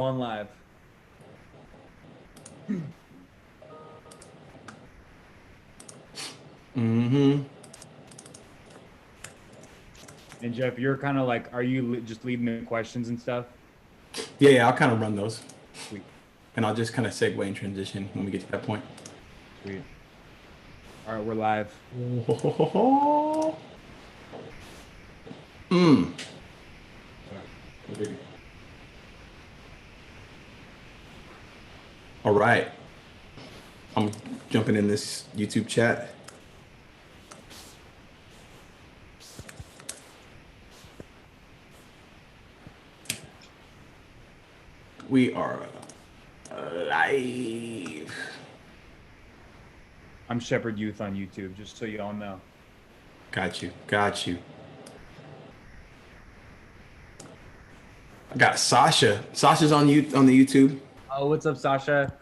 On live. Mm-hmm. And Jeff, you're kind of like, are you just leading the questions and stuff? Yeah, I'll kind of run those, Sweet, and I'll just kind of segue and transition when we get to that point. sweet. All right, we're live. Mm. All right, I'm jumping in this YouTube chat. We are live. I'm Shepherd Youth on YouTube, just so you all know. Got you. Got you. I got Sasha. Sasha's on you on the YouTube. Oh, what's up, Sasha?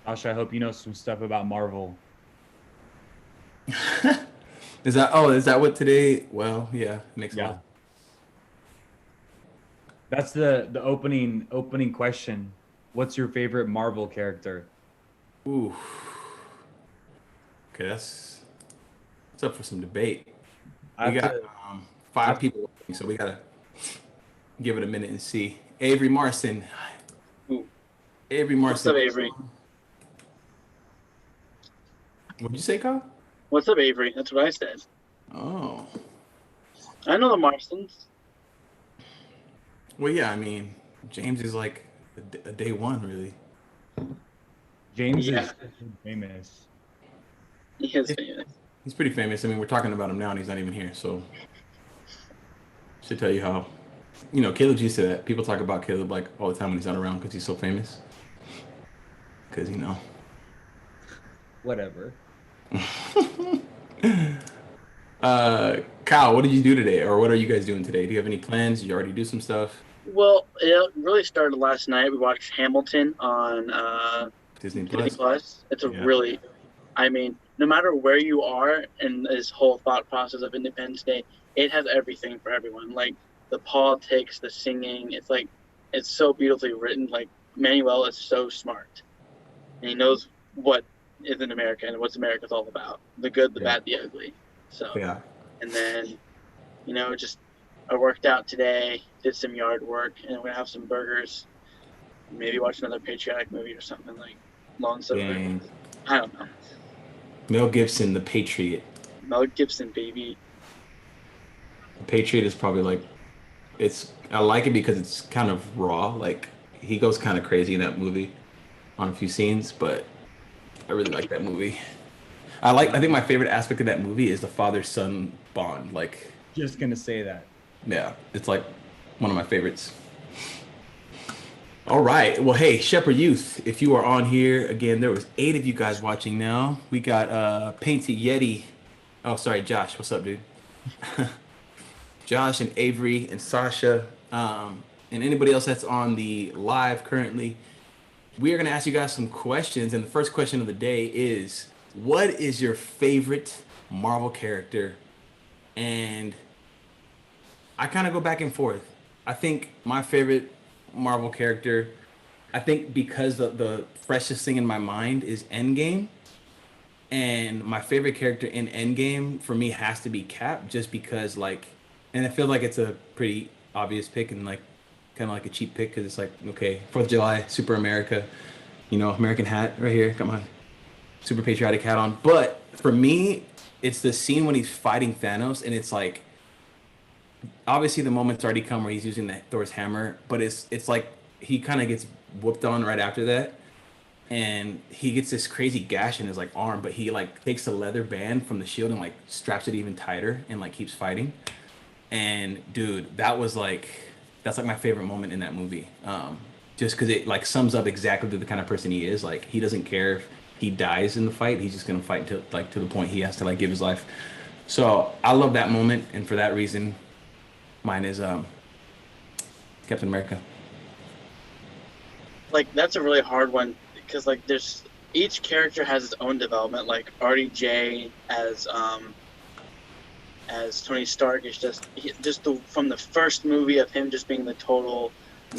Sasha, I hope you know some stuff about Marvel. Is that what today? Well, yeah, it makes a Yeah, lot. that's the opening question. What's your favorite Marvel character? Ooh, okay, that's up for some debate. I We have got to. I five have to people, so we gotta give it a minute and see. Avery Marson. Ooh, Avery what's Marson. up, Avery? What'd you say, Kyle? What's up, Avery? That's what I said. Oh, I know the Marsons. well, yeah. I mean, James is like a day one, really. James Yeah, is famous. he is famous. He's pretty famous. I mean, we're talking about him now, and he's not even here. So, should tell you how. Caleb's used to that. People talk about Caleb like all the time when he's not around because he's so famous. Because Whatever. Kyle, what did you do today, or what are you guys doing today? Do you have any plans? Did you already do some stuff? Well, it really started last night. We watched Hamilton on Disney Disney Plus. Plus. It's a Yeah. really, I mean, no matter where you are in this whole thought process of Independence Day, it has everything for everyone. Like the politics, the singing. It's so beautifully written. Like Manuel is so smart, and he knows what is in America and what's America's all about: the good, the Yeah. bad, the ugly. So, Yeah. and then just I worked out today, did some yard work, and we're gonna have some burgers. Maybe watch another patriotic movie or something like Lone Silver. Dang. I don't know. Mel Gibson, The Patriot. Mel Gibson, baby. The Patriot is probably like I like it because it's kind of raw. Like he goes kind of crazy in that movie on a few scenes, but I really like that movie. I think my favorite aspect of that movie is the father-son bond. Like, Just gonna say that. yeah, it's like one of my favorites. All right. Well, hey, Shepherd Youth, if you are on here again, there was 8 of you guys watching now. We got Painted Yeti. Oh, sorry, Josh. What's up, dude? Josh and Avery and Sasha, and anybody else that's on the live currently. We are going to ask you guys some questions, and the first question of the day is, what is your favorite Marvel character? And I kind of go back and forth. I think my favorite Marvel character, I think because the freshest thing in my mind is Endgame, and my favorite character in Endgame for me has to be Cap, just because like, and I feel like it's a pretty obvious pick and like kind of like a cheap pick because it's like okay, Fourth of July, Super America, American hat right here, come on, super patriotic hat on. But for me, it's the scene when he's fighting Thanos, and it's like obviously the moment's already come where he's using the Thor's hammer, but it's like he kind of gets whooped on right after that, and he gets this crazy gash in his like arm, but he like takes the leather band from the shield and like straps it even tighter and like keeps fighting. And dude, that's like my favorite moment in that movie. Just because it like sums up exactly the kind of person he is. Like he doesn't care if he dies in the fight; he's just gonna fight to the point he has to like give his life. So I love that moment, and for that reason, mine is Captain America. Like that's a really hard one because like there's each character has its own development. Like RDJ as Tony Stark is from the first movie of him just being the total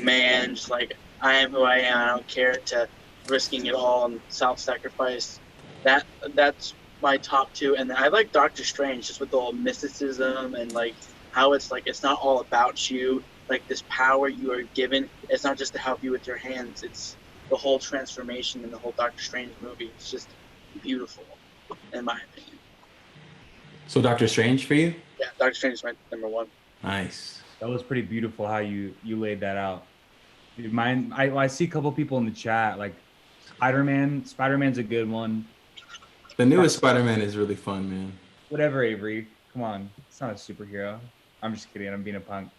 man, just like I am who I am, I don't care, to risking it all and self-sacrifice. That's my top two. And then I like Doctor Strange just with the whole mysticism and like how it's like it's not all about you. Like this power you are given, it's not just to help you with your hands. It's the whole transformation in the whole Doctor Strange movie. It's just beautiful, in my opinion. So Doctor Strange for you? Yeah, Doctor Strange is my number one. Nice. That was pretty beautiful how you laid that out. Dude, mine, I see a couple people in the chat like Spider-Man. Spider-Man's a good one. The newest Spider-Man is really fun, man. Whatever, Avery. Come on, it's not a superhero. I'm just kidding. I'm being a punk.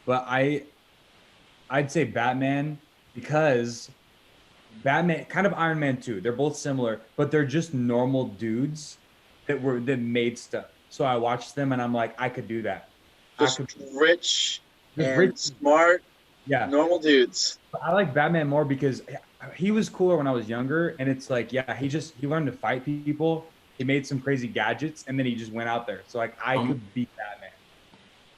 But I'd say Batman because Batman, kind of Iron Man too. They're both similar, but they're just normal dudes that made stuff. So I watched them and I'm like, I could do that. Just rich and rich. smart, Yeah. normal dudes. I like Batman more because he was cooler when I was younger, and it's like, yeah, he learned to fight people. He made some crazy gadgets, and then he just went out there. So like, I could beat Batman.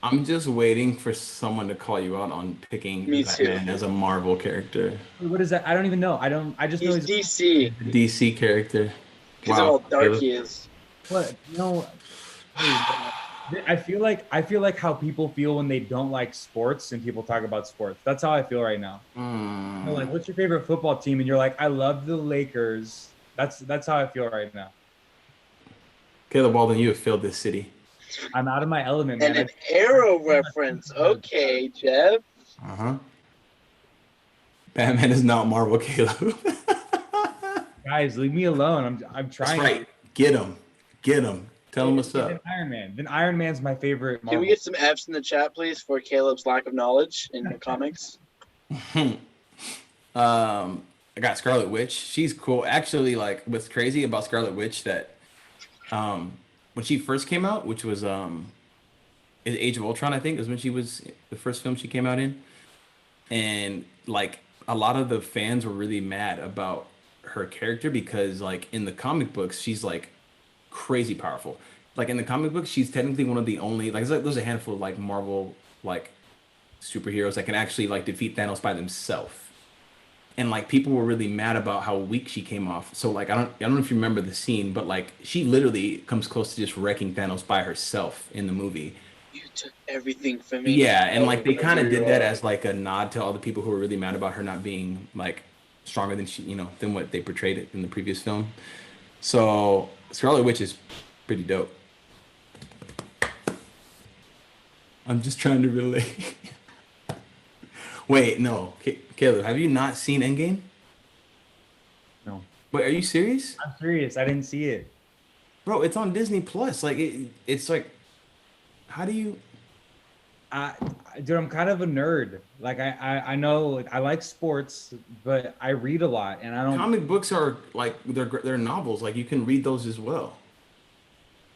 I'm just waiting for someone to call you out on picking Me Batman too. as a Marvel character. What is that? I don't even know. I just know He's he's DC The DC character. because of how dark Caleb. he is. what I feel like how people feel when they don't like sports and people talk about sports. That's how I feel right now. They're like, what's your favorite football team? And you're like, I love the Lakers. That's how I feel right now. Caleb Walden, you have failed this city. I'm out of my element, And man. an arrow reference. Okay, Jeff. Uh-huh. Batman is not Marvel, Caleb. Guys, leave me alone. I'm That's trying. right. Get him. Tell him what's Then up. Iron Man. Then Iron Man's my favorite Can Marvel. we get some F's in the chat, please, for Caleb's lack of knowledge in the comics? I got Scarlet Witch. She's cool. Actually, like what's crazy about Scarlet Witch that when she first came out, which was Age of Ultron, I think, was when she was the first film she came out in. And like a lot of the fans were really mad about her character because like in the comic books, she's like crazy powerful. Like in the comic books, she's technically one of the only there's a handful of like Marvel like superheroes that can actually like defeat Thanos by themselves. And like people were really mad about how weak she came off. So like I don't know if you remember the scene, but like she literally comes close to just wrecking Thanos by herself in the movie. You took everything from me. Yeah, and like they kind of did that as like a nod to all the people who were really mad about her not being like stronger than than what they portrayed it in the previous film. So Scarlet Witch is pretty dope. I'm just trying to relate. Wait, no, Caleb, have you not seen Endgame? No. Wait, are you serious? I'm serious. I didn't see it. Bro, it's on Disney Plus. Like it's like, how do you? Dude, I'm kind of a nerd. Like I know I like sports, but I read a lot, and I don't. Comic books are like they're novels. Like you can read those as well.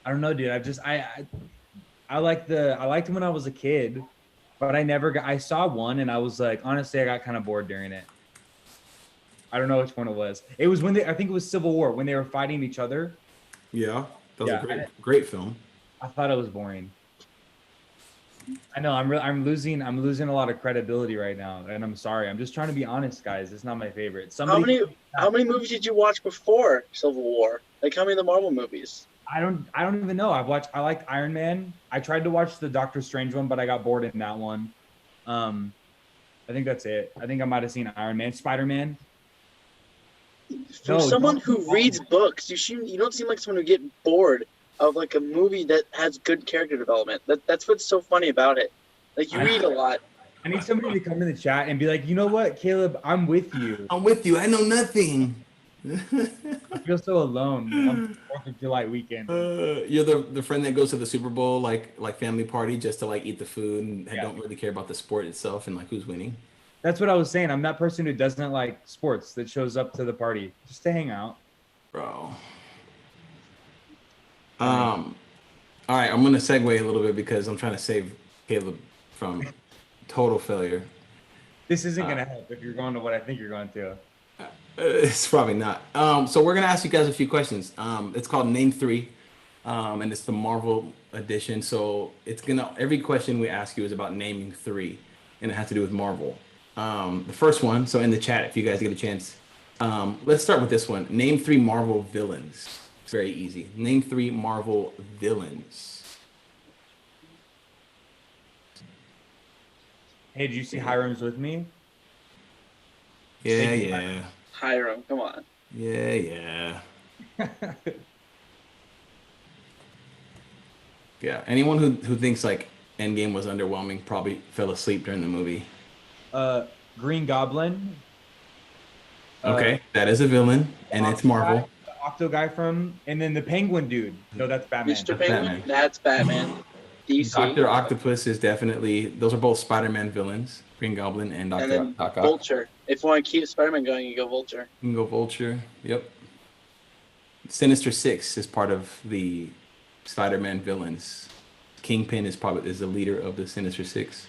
I don't know, dude. I liked them when I was a kid, but I saw one and I was like, honestly, I got kind of bored during it. I don't know which one it was. It was I think it was Civil War when they were fighting each other. Yeah, that was Yeah, a great film. I thought it was boring. I know I'm losing a lot of credibility right now, and I'm sorry. I'm just trying to be honest, guys. It's not my favorite. How many movies did you watch before Civil War? Like how many of the Marvel movies? I don't even know. I liked Iron Man. I tried to watch the Doctor Strange one, but I got bored in that one. I think that's it. I think I might have seen Iron Man, Spider-Man. From someone who reads books, you don't seem like someone who get bored of like a movie that has good character development. That's what's so funny about it. Like you read a lot. I need somebody to come in the chat and be like, you know what, Caleb, I'm with you. I'm with you. I know nothing. I feel so alone on the 4th of July weekend. You're the friend that goes to the Super Bowl like family party just to like eat the food and Yeah. don't really care about the sport itself and like who's winning. That's what I was saying. I'm that person who doesn't like sports that shows up to the party just to hang out. Bro. All right, I'm gonna segue a little bit because I'm trying to save Caleb from total failure. This isn't gonna help if you're going to what I think you're going to. It's probably not. So we're gonna ask you guys a few questions. It's called Name Three, and it's the Marvel edition. So it's gonna every question we ask you is about naming three, and it has to do with Marvel. The first one. So in the chat, if you guys get a chance, let's start with this one. Name three Marvel villains. It's very easy. Name three Marvel villains. Hey, did you see Hiram's with me? Yeah, Thank you. yeah, Hiram, come on. yeah, yeah. Yeah. Anyone who thinks like Endgame was underwhelming probably fell asleep during the movie. Green Goblin. Okay, that is a villain, and it's Marvel. The Octo guy from, and then the Penguin dude. No, that's Batman. Mr. That's Penguin? Batman. That's Batman. DC. Doctor Octopus is definitely. Those are both Spider-Man villains. Green Goblin and And Doctor then Octopus. Vulture. If you want to keep Spider-Man going, you go Vulture. You can go Vulture. Yep. Sinister Six is part of the Spider-Man villains. Kingpin is the leader of the Sinister Six.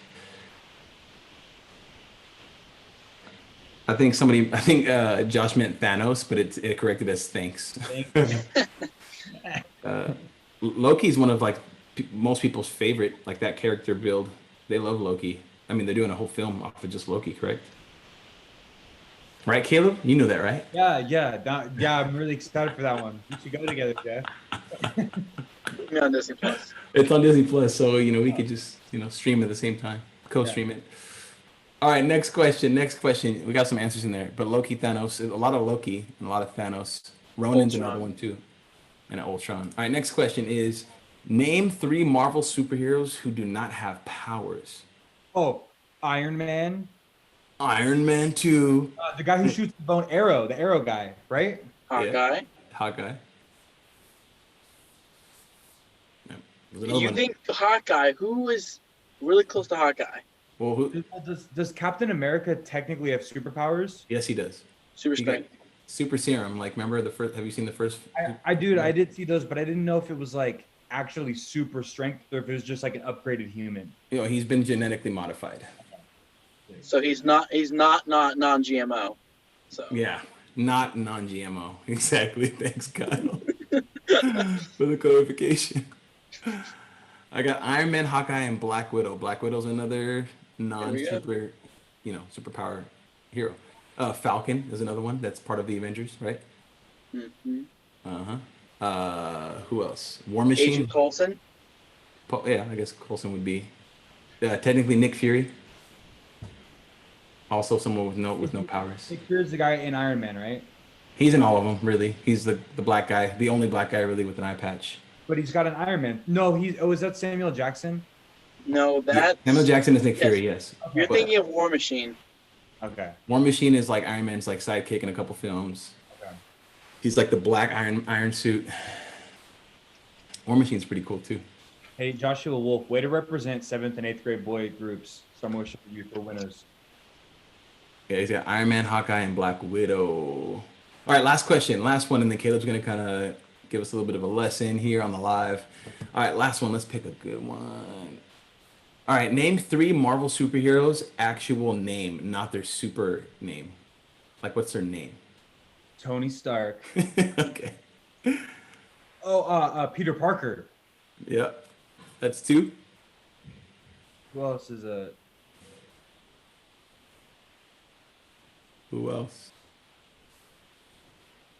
I think Josh meant Thanos, but it corrected as thanks. Loki's one of like most people's favorite, like that character build. They love Loki. I mean, they're doing a whole film off of just Loki, correct? Right, Caleb? You know that, right? Yeah. I'm really excited for that one. We should go together, Jeff. Me on Disney Plus. It's on Disney Plus, so we could just stream at the same time, co-stream it. All right, next question. We got some answers in there, but Loki, Thanos, a lot of Loki and a lot of Thanos. Ronan's Ultron. another one too, and Ultron. All right, next question is: name three Marvel superheroes who do not have powers. Oh, Iron Man. Iron Man 2. The guy who shoots the bone arrow, the arrow guy, right? Hawkeye. Hawkeye. Yeah. You think Hawkeye? Who is really close to Hawkeye? Well, Does Captain America technically have superpowers? yes, he does. Super He got strength. super serum. Like, remember the first? Have you seen the first? I did see those, but I didn't know if it was like actually super strength or if it was just like an upgraded human. He's been genetically modified. So he's not non-GMO. So Yeah, not non-GMO. Exactly. Thanks, Kyle, for the clarification. I got Iron Man, Hawkeye, and Black Widow. Black Widow's another non-super, superpower hero. Falcon is another one that's part of the Avengers, right? Who else? War Machine. Agent Coulson. Yeah, I guess Coulson would be. Technically, Nick Fury. Also, someone with no powers. Nick Fury's the guy in Iron Man, right? He's in all of them, really. He's the black guy, the only black guy really with an eye patch. But he's got an Iron Man. No, is that Samuel Jackson? No, that. Samuel Jackson is Nick Fury, yes. You're But thinking of War Machine. Okay. War Machine is like Iron Man's like sidekick in a couple films. Okay. He's like the black iron suit. War Machine's pretty cool too. Hey, Joshua Wolf, way to represent 7th and 8th grade boy groups. Some wish for you for winners. Yeah, he's got Iron Man, Hawkeye, and Black Widow. All right, last question. Last one, and then Caleb's going to kind of give us a little bit of a lesson here on the live. All right, last one. Let's pick a good one. All right, name three Marvel superheroes' actual name, not their super name. Like, what's their name? Tony Stark. Okay. Peter Parker. Yeah. That's two. Who else is a... Who else?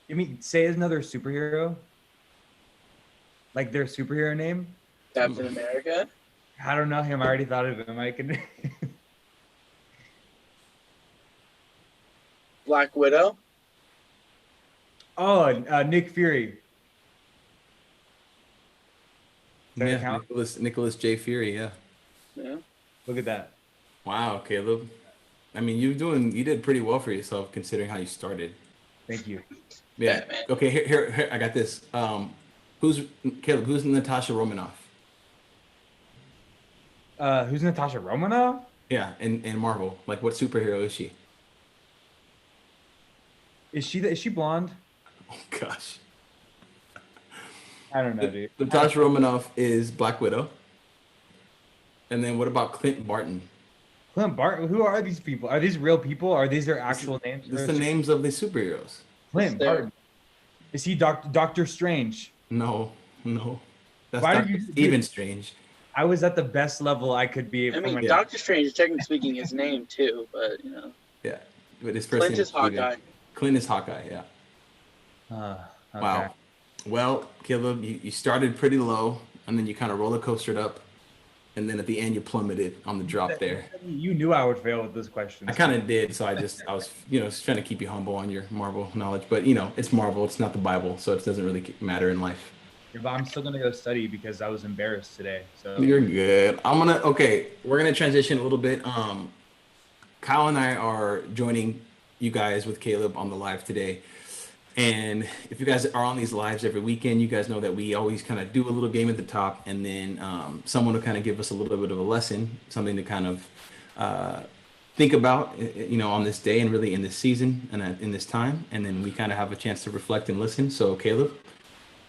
You mean, say another superhero? Like their superhero name? Captain America. I don't know him. I already thought of him. I can... Black Widow. Oh, Nick Fury. Does that Yeah, count? Nicholas J. Fury, yeah. Yeah. Look at that. Wow, Caleb. I mean, you did pretty well for yourself considering how you started. Thank you. Yeah. Batman. Okay, here, I got this. Who's Natasha Romanoff? Who's Natasha Romanoff? Yeah, in Marvel. Like, what superhero is she? Is she blonde? Oh gosh. I don't know, dude. Natasha Romanoff is Black Widow. And then what about Clint Barton? Clint Barton. Who are these people? Are these real people? Are these their actual names? This is the names of the superheroes. It's Clint there. Barton. Is he Doctor Strange? No, no. That's Why Dr. did you? Stephen Dude, Strange. I was at the best level I could be. I For mean, my, Yeah. Doctor Strange is technically speaking his name too, but you know, Yeah. But his first Clint name is Stephen. Hawkeye. Clint is Hawkeye, yeah. Okay. Wow. Well, Caleb, you started pretty low, and then you kind of roller coastered up, and then at the end you plummeted on the drop there. You knew I would fail with this question. I kind of did, so I was, just trying to keep you humble on your Marvel knowledge. But it's Marvel, it's not the Bible, so it doesn't really matter in life. Yeah, but I'm still gonna go study because I was embarrassed today. So You're good. We're gonna transition a little bit. Kyle and I are joining you guys with Caleb on the live today. And if you guys are on these lives every weekend, you guys know that we always kind of do a little game at the top, and then someone will kind of give us a little bit of a lesson, something to kind of think about, on this day and really in this season and in this time. And then we kind of have a chance to reflect and listen. So Caleb,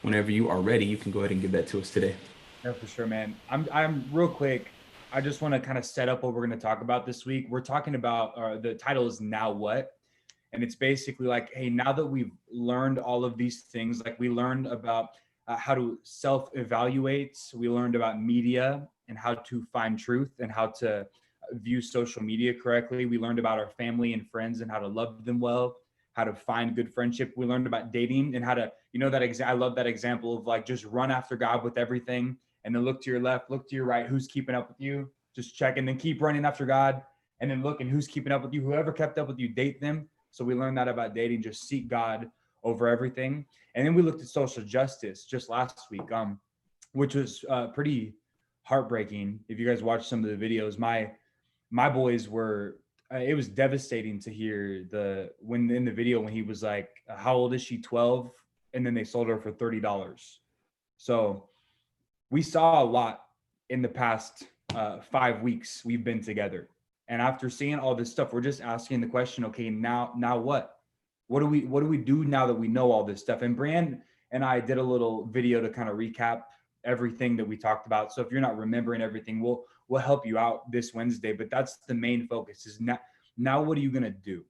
whenever you are ready, you can go ahead and give that to us today. yeah, for sure, man. I'm real quick. I just want to kind of set up what we're going to talk about this week. We're talking about the title is Now What? And it's basically like, hey, now that we've learned all of these things, like we learned about how to self-evaluate, we learned about media and how to find truth and how to view social media correctly. We learned about our family and friends and how to love them well, how to find good friendship. We learned about dating and how to, I love that example of like just run after God with everything and then look to your left, look to your right, who's keeping up with you, just check and then keep running after God and then look and who's keeping up with you, whoever kept up with you, date them. So we learned that about dating, just seek God over everything. And then we looked at social justice just last week, which was pretty heartbreaking. If you guys watched some of the videos, my boys were, it was devastating to hear when in the video, when he was like, how old is she? 12. And then they sold her for $30. So we saw a lot in the past 5 weeks we've been together. And after seeing all this stuff, we're just asking the question, okay, now what? What do we do now that we know all this stuff? And Brand and I did a little video to kind of recap everything that we talked about. So if you're not remembering everything, we'll help you out this Wednesday. But that's the main focus is now what are you gonna do?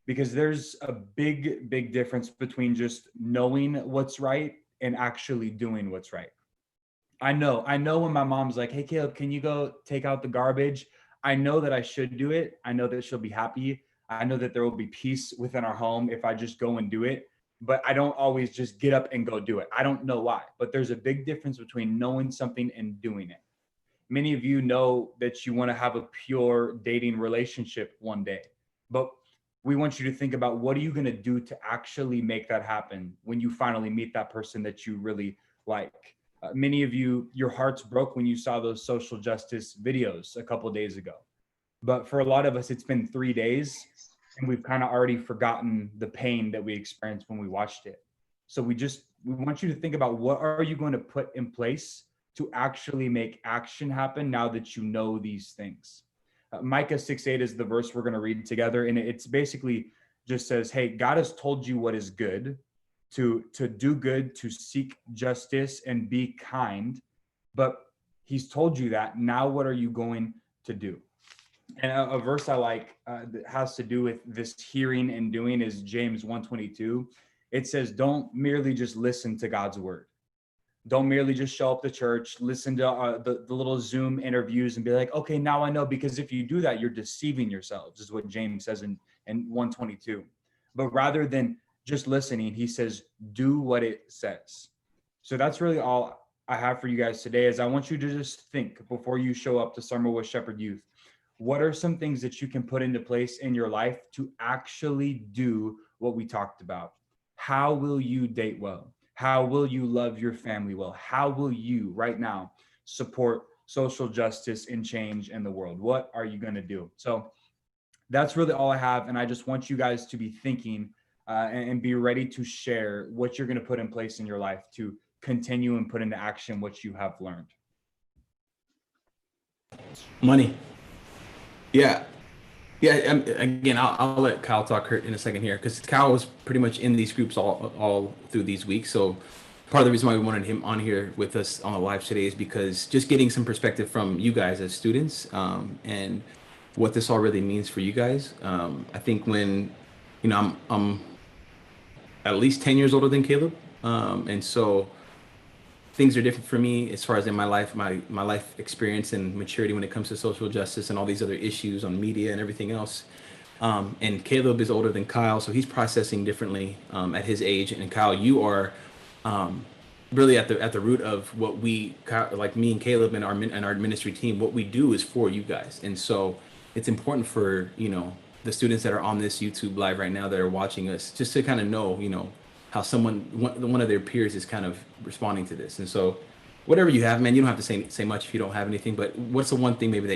Because there's a big difference between just knowing what's right and actually doing what's right. I know when my mom's like, hey Caleb, can you go take out the garbage? I know that I should do it. I know that she'll be happy. I know that there will be peace within our home if I just go and do it. But I don't always just get up and go do it. I don't know why, but there's a big difference between knowing something and doing it. Many of you know that you want to have a pure dating relationship one day, but we want you to think about what are you going to do to actually make that happen when you finally meet that person that you really like. Many of you, your hearts broke when you saw those social justice videos a couple of days ago. But for a lot of us, it's been 3 days and we've kind of already forgotten the pain that we experienced when we watched it. So we want you to think about what are you going to put in place to actually make action happen now that you know these things. Micah 6:8 is the verse we're going to read together. And it's basically just says, hey, God has told you what is good, to do good, to seek justice and be kind. But he's told you that. Now what are you going to do? And a verse I like that has to do with this hearing and doing is James 1:22. It says, don't merely just listen to God's word. Don't merely just show up to church, listen to the little Zoom interviews and be like, okay, now I know. Because if you do that, you're deceiving yourselves, is what James says in 1:22. But rather than just listening, he says, do what it says. So that's really all I have for you guys today is I want you to just think before you show up to Summer with Shepherd Youth. What are some things that you can put into place in your life to actually do what we talked about? How will you date well? How will you love your family well? How will you right now support social justice and change in the world? What are you going to do? So that's really all I have. And I just want you guys to be thinking and be ready to share what you're going to put in place in your life to continue and put into action what you have learned. Money. Yeah. Again, I'll let Kyle talk in a second here because Kyle was pretty much in these groups all through these weeks. So part of the reason why we wanted him on here with us on the live today is because just getting some perspective from you guys as students and what this all really means for you guys. I think when, I'm at least 10 years older than Caleb. And so things are different for me as far as in my life, my life experience and maturity when it comes to social justice and all these other issues on media and everything else. And Caleb is older than Kyle, so he's processing differently at his age. And Kyle, you are um, really at the root of what like me and Caleb and our ministry team. What we do is for you guys, and so it's important for the students that are on this YouTube live right now that are watching us, just to kind of know how one of their peers is kind of responding to this. And so, whatever you have, man, you don't have to say much if you don't have anything. But what's the one thing maybe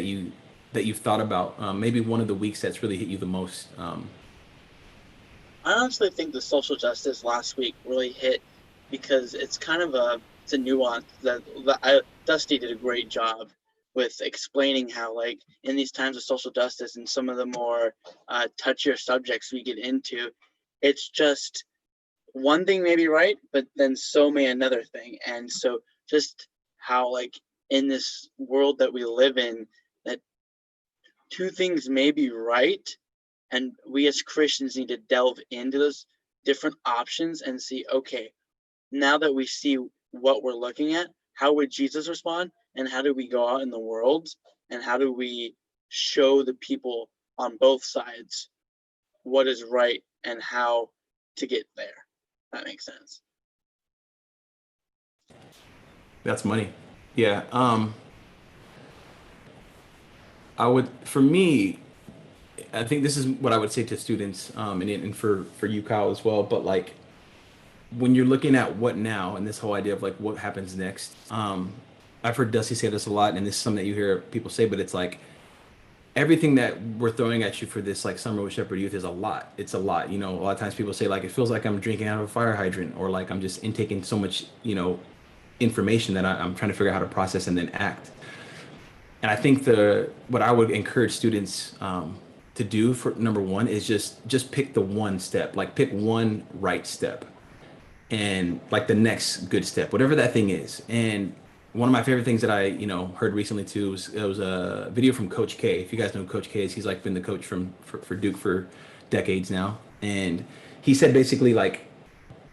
that you've thought about? Maybe one of the weeks that's really hit you the most. I honestly think the social justice last week really hit because it's kind of it's a nuance that Dusty did a great job with explaining how, like, in these times of social justice and some of the more touchier subjects we get into, it's just one thing may be right, but then so may another thing. And so just how, like, in this world that we live in, that two things may be right, and we as Christians need to delve into those different options and see, okay, now that we see what we're looking at, how would Jesus respond? And how do we go out in the world? And how do we show the people on both sides what is right and how to get there? That makes sense. That's money. Yeah. For me, I think this is what I would say to students, and for you, Kyle, as well. But like, when you're looking at what now and this whole idea of like what happens next, I've heard Dusty say this a lot, and this is something that you hear people say, but it's like everything that we're throwing at you for this like summer with Shepherd Youth is a lot. It's a lot. A lot of times people say like it feels like I'm drinking out of a fire hydrant, or like I'm just intaking so much, information that I'm trying to figure out how to process and then act. And I think what I would encourage students to do for number one is just pick the one step, like pick one right step, and like the next good step, whatever that thing is. And one of my favorite things that I heard recently too was it was a video from Coach K. If you guys know who Coach K is, he's like been the coach for Duke for decades now, and he said basically, like,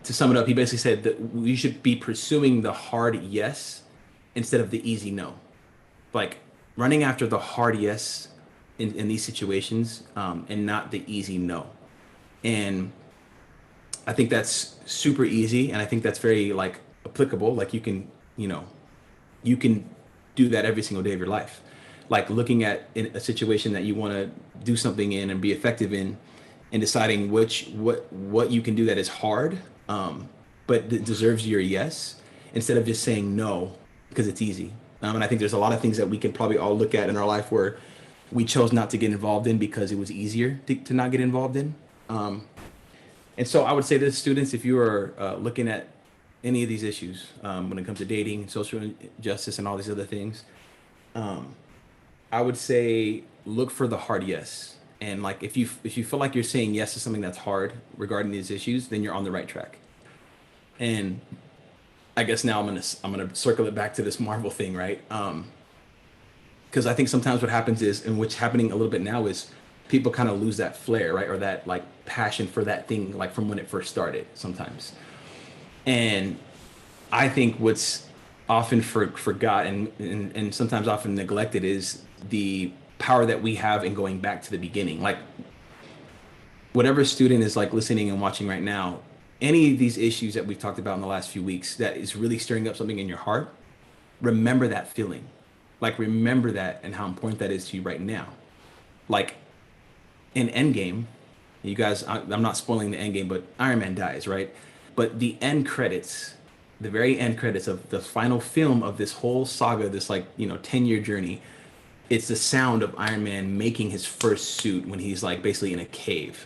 to sum it up, he basically said that we should be pursuing the hard yes instead of the easy no, like running after the hard yes in these situations, and not the easy no. And I think that's super easy, and I think that's very like applicable. Like you can do that every single day of your life. Like looking at a situation that you want to do something in and be effective in, and deciding what you can do that is hard, but that deserves your yes, instead of just saying no because it's easy. And I think there's a lot of things that we can probably all look at in our life where we chose not to get involved in because it was easier to not get involved in. And so I would say to students, if you are looking at any of these issues, when it comes to dating, social justice, and all these other things, I would say look for the hard yes. And like if you feel like you're saying yes to something that's hard regarding these issues, then you're on the right track. And I guess now I'm gonna circle it back to this Marvel thing, right? Because I think sometimes what happens is, and what's happening a little bit now, is people kind of lose that flair, right, or that like passion for that thing, like from when it first started sometimes. And I think what's often forgotten and sometimes often neglected is the power that we have in going back to the beginning. Like whatever student is like listening and watching right now, any of these issues that we've talked about in the last few weeks that is really stirring up something in your heart, remember that feeling. Like remember that and how important that is to you right now. Like in Endgame, you guys, I'm not spoiling the Endgame, but Iron Man dies, right? But the end credits, the very end credits of the final film of this whole saga, this 10-year journey, it's the sound of Iron Man making his first suit when he's like basically in a cave.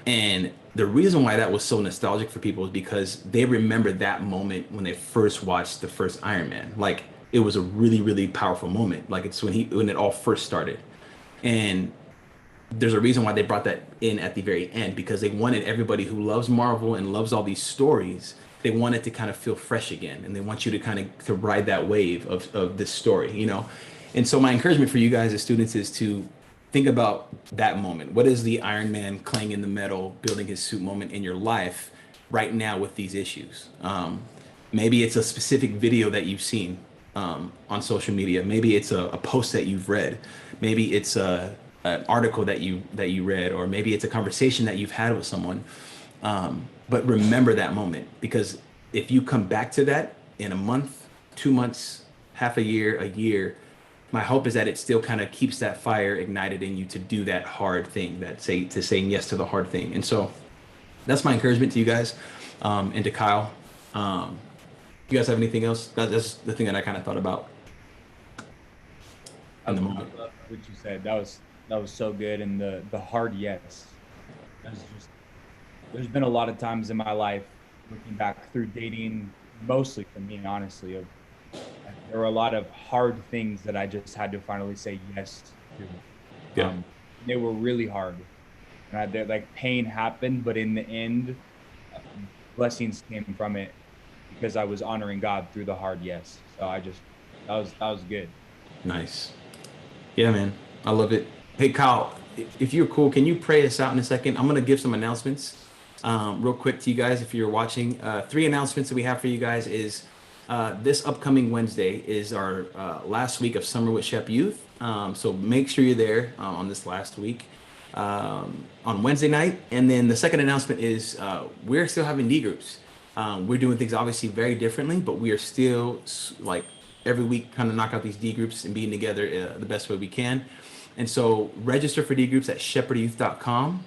And the reason why that was so nostalgic for people is because they remember that moment when they first watched the first Iron Man. Like it was a really, really powerful moment. Like it's when it all first started. And there's a reason why they brought that in at the very end, because they wanted everybody who loves Marvel and loves all these stories, they want it to kind of feel fresh again, and they want you to kind of to ride that wave of this story, And so my encouragement for you guys as students is to think about that moment. What is the Iron Man clanging the metal, building his suit moment in your life right now with these issues? Maybe it's a specific video that you've seen on social media. Maybe it's a post that you've read. Maybe it's an article that you read, or maybe it's a conversation that you've had with someone. But remember that moment, because if you come back to that in a month, 2 months, half a year, my hope is that it still kind of keeps that fire ignited in you to do that hard thing, saying yes to the hard thing. And so that's my encouragement to you guys, and to Kyle. You guys have anything else? That's the thing that I kind of thought about in the moment. I love what you said. That was so good. And the hard yes. There's been a lot of times in my life, looking back through dating, mostly for me, honestly, there were a lot of hard things that I just had to finally say yes to. Yeah. They were really hard. And like pain happened, but in the end, blessings came from it because I was honoring God through the hard yes. So that was good. Nice. Yeah, man. I love it. Hey, Kyle, if you're cool, can you pray us out in a second? I'm going to give some announcements real quick to you guys if you're watching. 3 announcements that we have for you guys is this upcoming Wednesday is our last week of Summer with Shep Youth. So make sure you're there on this last week on Wednesday night. And then the second announcement is we're still having D groups. We're doing things obviously very differently, but we are still like every week kind of knock out these D groups and being together the best way we can. And so register for D groups at shepherdyouth.com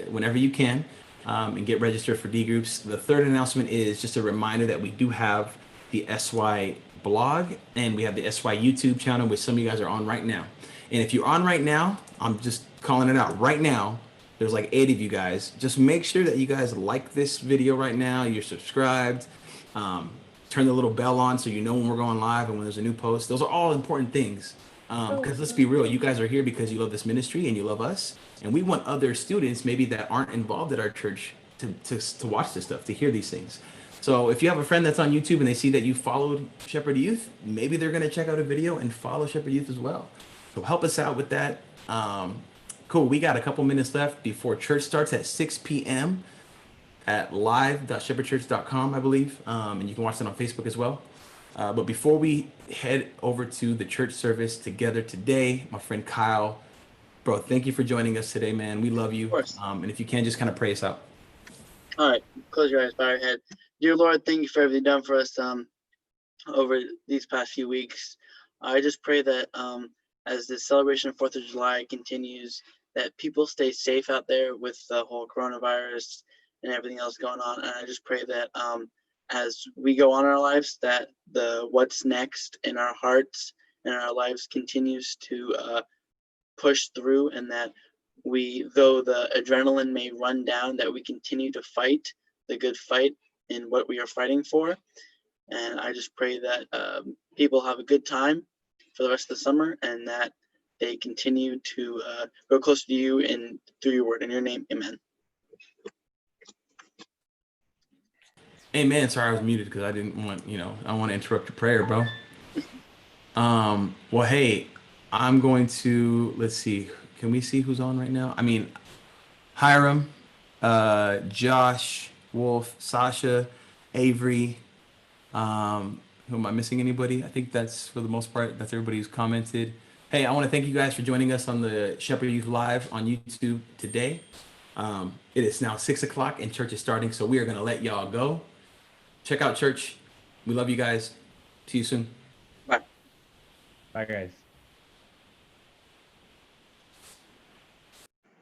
whenever you can, and get registered for D groups. The third announcement is just a reminder that we do have the SY blog and we have the SY YouTube channel, which some of you guys are on right now. And if you're on right now, I'm just calling it out right now. There's like 8 of you guys. Just make sure that you guys like this video right now. You're subscribed. Turn the little bell on so you know when we're going live and when there's a new post. Those are all important things. Because let's be real, you guys are here because you love this ministry and you love us. And we want other students maybe that aren't involved at our church to watch this stuff, to hear these things. So if you have a friend that's on YouTube and they see that you followed Shepherd Youth, maybe they're going to check out a video and follow Shepherd Youth as well. So help us out with that. Cool. We got a couple minutes left before church starts at 6 p.m. at live.shepherdchurch.com, I believe. And you can watch that on Facebook as well. But before we head over to the church service together today, my friend Kyle, bro, thank you for joining us today, man. We love you. Of course. And if you can, just kind of pray us out. All right, close your eyes, bow your head. Dear Lord, thank you for everything done for us over these past few weeks. I just pray that as the celebration of 4th of July continues, that people stay safe out there with the whole coronavirus and everything else going on. And I just pray that as we go on our lives, that the what's next in our hearts and our lives continues to push through, and that we, though the adrenaline may run down, that we continue to fight the good fight in what we are fighting for. And I just pray that people have a good time for the rest of the summer, and that they continue to grow closer to you and through your word. In your name, amen. Amen. Sorry, I was muted because I didn't want, I don't want to interrupt your prayer, bro. Well, hey, I'm going to, let's see. Can we see who's on right now? I mean, Hiram, Josh, Wolf, Sasha, Avery. Who am I missing? Anybody? I think that's, for the most part, that's everybody who's commented. Hey, I want to thank you guys for joining us on the Shepherd Youth Live on YouTube today. It is now 6 o'clock and church is starting, so we are going to let y'all go. Check out church. We love you guys. See you soon. Bye. Bye, guys.